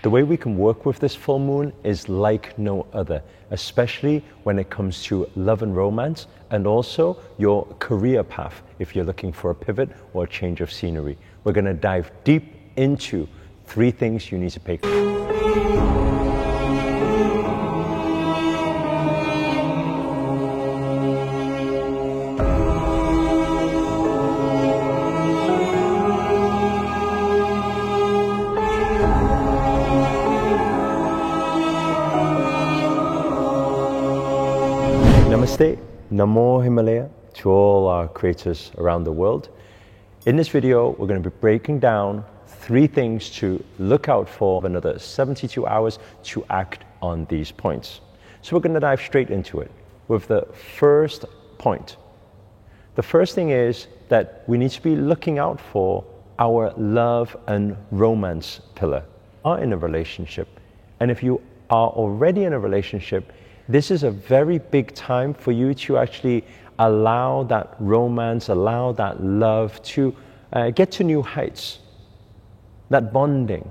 The way we can work with this full moon is like no other, especially when it comes to love and romance, and also your career path if you're looking for a pivot or a change of scenery. We're going to dive deep into 3 things you need to pay. Namaste, Namo Himalaya to all our creators around the world. In this video, we're going to be breaking down 3 things to look out for another 72 hours to act on these points. So we're going to dive straight into it with the first point. The first thing is that we need to be looking out for our love and romance pillar. Are in a relationship, and if you are already in a relationship, this is a very big time for you to actually allow that romance, allow that love to get to new heights. That bonding,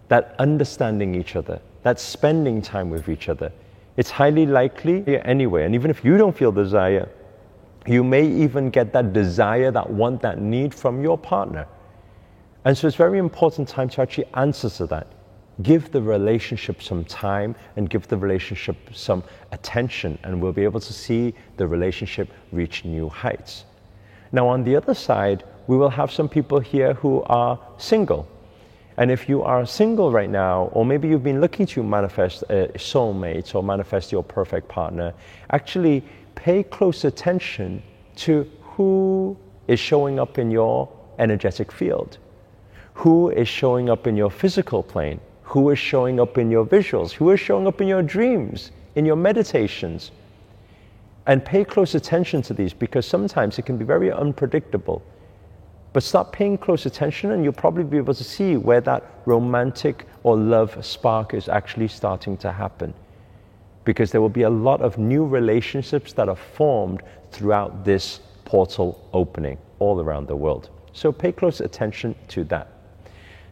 that understanding each other, that spending time with each other. It's highly likely anyway, and even if you don't feel desire, you may even get that desire, that want, that need from your partner. And so it's a very important time to actually answer to that. Give the relationship some time and give the relationship some attention, and we'll be able to see the relationship reach new heights. Now, on the other side, we will have some people here who are single. And if you are single right now, or maybe you've been looking to manifest a soulmate or manifest your perfect partner, actually pay close attention to who is showing up in your energetic field, who is showing up in your physical plane, who is showing up in your visuals, who is showing up in your dreams, in your meditations. And pay close attention to these, because sometimes it can be very unpredictable. But start paying close attention and you'll probably be able to see where that romantic or love spark is actually starting to happen. Because there will be a lot of new relationships that are formed throughout this portal opening all around the world. So pay close attention to that.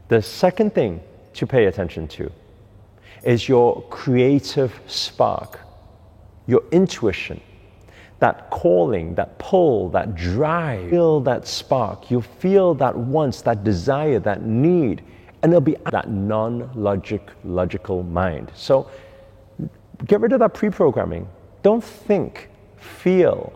The second thing to pay attention to is your creative spark, your intuition, that calling, that pull, that drive. You feel that spark, you feel that want, that desire, that need, and it'll be that logical mind. So get rid of that pre-programming. Don't think, feel.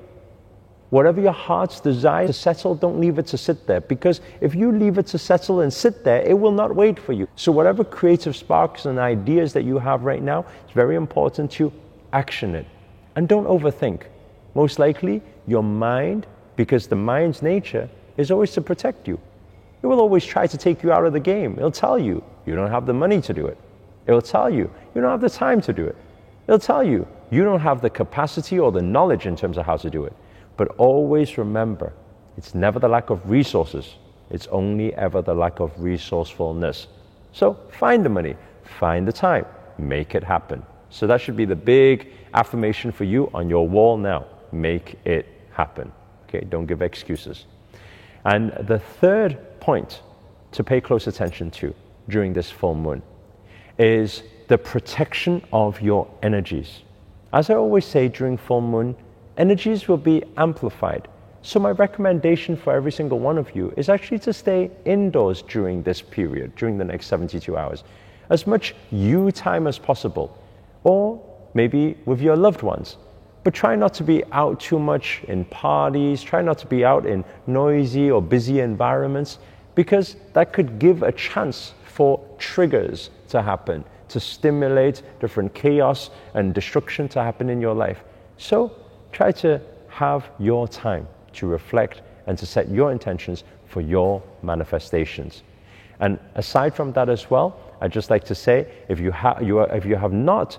Whatever your heart's desire to settle, don't leave it to sit there, because if you leave it to settle and sit there, it will not wait for you. So whatever creative sparks and ideas that you have right now, it's very important to action it. And don't overthink. Most likely, your mind, because the mind's nature is always to protect you. It will always try to take you out of the game. It'll tell you, you don't have the money to do it. It'll tell you, you don't have the time to do it. It'll tell you, you don't have the capacity or the knowledge in terms of how to do it. But always remember, it's never the lack of resources. It's only ever the lack of resourcefulness. So find the money, find the time, make it happen. So that should be the big affirmation for you on your wall now. Make it happen. Okay, don't give excuses. And the third point to pay close attention to during this full moon is the protection of your energies. As I always say during full moon, energies will be amplified. So my recommendation for every single one of you is actually to stay indoors during this period, during the next 72 hours. As much you time as possible, or maybe with your loved ones. But try not to be out too much in parties, try not to be out in noisy or busy environments, because that could give a chance for triggers to happen, to stimulate different chaos and destruction to happen in your life. So try to have your time to reflect and to set your intentions for your manifestations. And aside from that as well, I'd just like to say, if you have not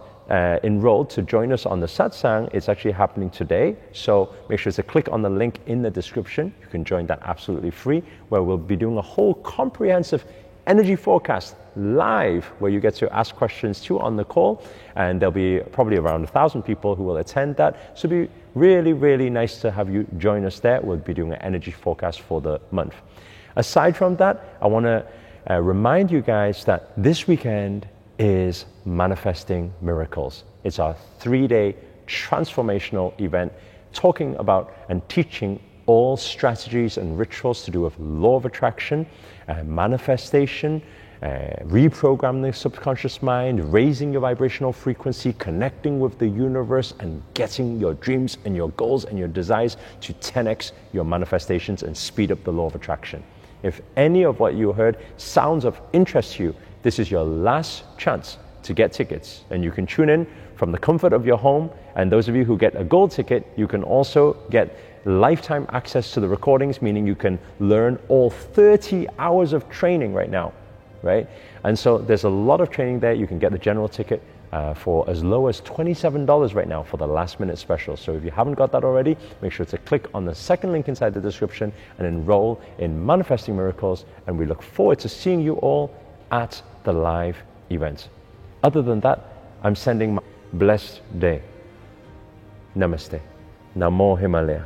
enrolled to join us on the satsang, it's actually happening today. So make sure to click on the link in the description. You can join that absolutely free, where we'll be doing a whole comprehensive energy forecast live, where you get to ask questions too on the call, and there'll be probably around 1,000 people who will attend that. So it'll be really, really nice to have you join us there. We'll be doing an energy forecast for the month. Aside from that, I want to remind you guys that this weekend is Manifesting Miracles. It's our 3-day transformational event talking about and teaching all strategies and rituals to do with law of attraction, manifestation, reprogramming the subconscious mind, raising your vibrational frequency, connecting with the universe, and getting your dreams and your goals and your desires to 10x your manifestations and speed up the law of attraction. If any of what you heard sounds of interest to you, this is your last chance to get tickets, and you can tune in from the comfort of your home. And those of you who get a gold ticket, you can also get lifetime access to the recordings, meaning you can learn all 30 hours of training right now, right? And so there's a lot of training there. You can get the general ticket for as low as $27 right now for the last minute special. So if you haven't got that already, make sure to click on the second link inside the description and enroll in Manifesting Miracles. And we look forward to seeing you all at the live event. Other than that, I'm sending my blessed day. Namaste. Namo Himalaya.